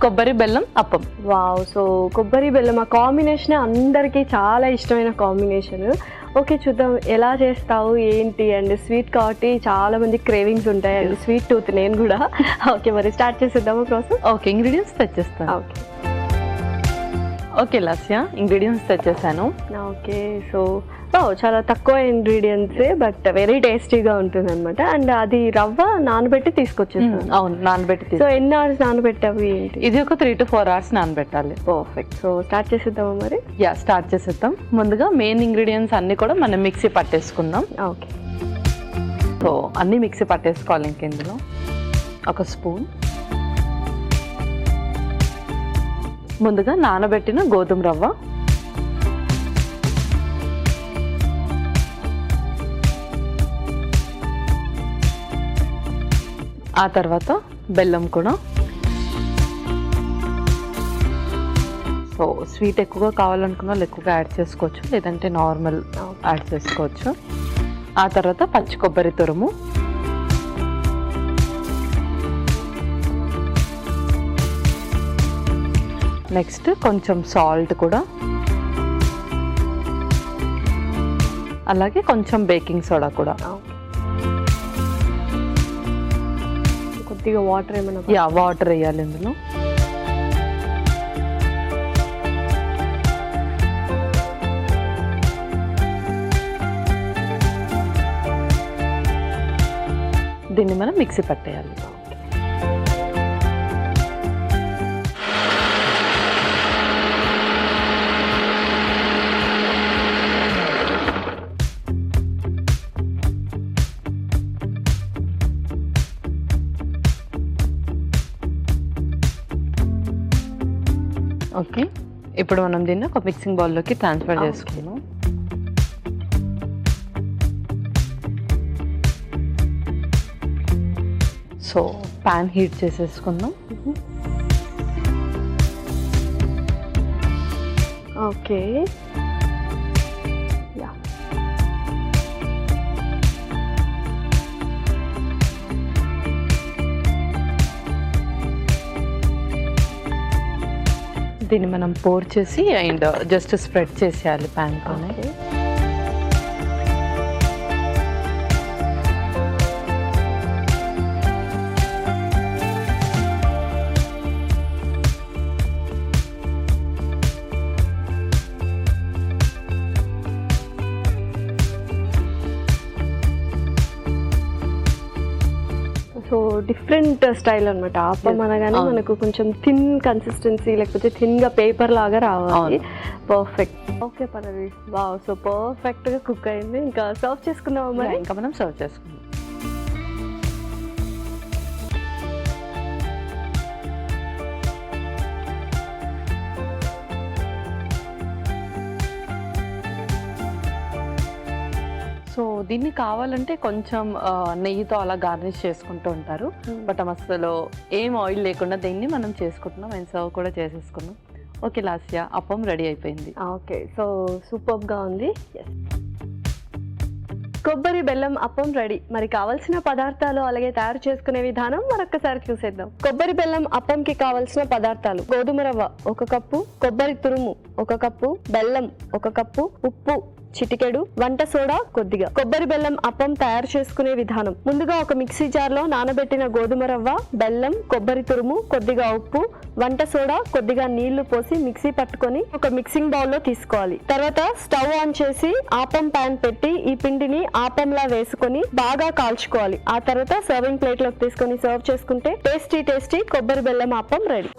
కొబ్బరి బెల్లం appam. Wow, so కొబ్బరి బెల్లం ఆ కాంబినేషన్ అందరికీ చాలా ఇష్టమైన కాంబినేషన్. ఓకే, చూద్దాం ఎలా చేస్తావు ఏంటి. అండ్ స్వీట్ కాబట్టి చాలా మంది క్రేవింగ్స్ ఉంటాయి అండ్ స్వీట్ టూత్ నేను కూడా. ఓకే, మరి స్టార్ట్ చేసేద్దాము ప్రాసెస్. ఓకే, ఇంగ్రీడియంట్స్ తెచ్చేస్తాను. ఓకే ఓకే లాస్య, ఇంగ్రీడియంట్స్ తెచ్చేసాను. ఓకే, సో చాలా తక్కువ ఇంగ్రీడియంట్సే బట్ వెరీ టేస్టీగా ఉంటుంది అనమాట. అండ్ అది రవ్వ నానబెట్టి తీసుకొచ్చేసాను. అవును, నానబెట్టి. సో ఎన్ని అవర్స్ నానబెట్టావు ఏంటి? ఇది ఒక 3 to 4 hours నానబెట్టాలి. పర్ఫెక్ట్. సో స్టార్ట్ చేసేద్దామా మరి? స్టార్ట్ చేసేద్దాం. ముందుగా మెయిన్ ఇంగ్రీడియంట్స్ అన్ని కూడా మనం మిక్సీ పట్టేసుకుందాం. ఓకే, సో అన్నీ మిక్సీ పట్టేసుకోవాలి. ఇంక ఇందులో ఒక స్పూన్ ముందుగా నానబెట్టిన గోధుమ రవ్వ, ఆ తర్వాత బెల్లం కూడా. సో స్వీట్ ఎక్కువగా కావాలనుకున్న వాళ్ళు ఎక్కువగా యాడ్ చేసుకోవచ్చు, లేదంటే నార్మల్ యాడ్ చేసుకోవచ్చు. ఆ తర్వాత పచ్చి కొబ్బరి తురుము, నెక్స్ట్ కొంచెం సాల్ట్ కూడా, అలాగే కొంచెం బేకింగ్ సోడా కూడా. కొద్దిగా వాటర్ ఏమైనా? వాటర్ వేయాలి ఇందులో. దీన్ని మనం మిక్సీ పట్టేయాలి. ఓకే, ఇప్పుడు మనం దీన్ని ఒక మిక్సింగ్ బౌల్లోకి ట్రాన్స్ఫర్ చేసుకున్నాం. సో ప్యాన్ హీట్ చేసేసుకుందాం. ఓకే, దీన్ని మనం పోర్ చేసి అండ్ జస్ట్ స్ప్రెడ్ చేసేయాలి ప్యాన్తోనే. సో డిఫరెంట్ స్టైల్ అనమాట. ఆపం అనగానే మనకు కొంచెం థిన్ కన్సిస్టెన్సీ లేకపోతే థిన్గా పేపర్ లాగా రావాలి. పర్ఫెక్ట్. ఓకే పల్లవి, వావ్, సో పర్ఫెక్ట్గా కుక్ అయింది. ఇంకా సర్వ్ చేసుకున్నాము మరి? ఇంకా మనం సర్వ్ చేసుకున్నాం. సో దీన్ని కావాలంటే కొంచెం నెయ్యితో అలా గార్నిష్ చేసుకుంటూ ఉంటారు. బట్ అసలు ఏం ఆయిల్ లేకుండా దీన్ని మనం చేసుకుంటున్నాం అండ్ సర్వ్ కూడా చేసేసుకున్నాం. ఓకే లాస్య, అప్పం రెడీ అయిపోయింది. ఓకే, సో సూపర్గా ఉంది. కొబ్బరి బెల్లం అప్పం రెడీ. మరి కావాల్సిన పదార్థాలు అలాగే తయారు చేసుకునే విధానం మరొకసారి చూసేద్దాం. కొబ్బరి బెల్లం అప్పంకి కావాల్సిన పదార్థాలు: గోధుమ రవ్వ 1 కప్పు, కొబ్బరి తురుము 1 కప్పు, బెల్లం 1 కప్పు, ఉప్పు చిటికెడు, వంట సోడా కొద్దిగా. కొబ్బరి బెల్లం అప్పం తయారు చేసుకునే విధానం: ముందుగా ఒక మిక్సీ జార్ లో నానబెట్టిన గోధుమ రవ్వ, బెల్లం, కొబ్బరి తురుము, కొద్దిగా ఉప్పు, వంట సోడా, కొద్దిగా నీళ్లు పోసి మిక్సీ పట్టుకొని ఒక మిక్సింగ్ బౌల్ లో తీసుకోవాలి. తర్వాత స్టవ్ ఆన్ చేసి ఆపం ప్యాన్ పెట్టి ఈ పిండిని ఆపంలా వేసుకొని బాగా కాల్చుకోవాలి. ఆ తర్వాత సర్వింగ్ ప్లేట్ లోకి తీసుకొని సర్వ్ చేసుకుంటే టేస్టీ కొబ్బరి బెల్లం అప్పం రెడీ.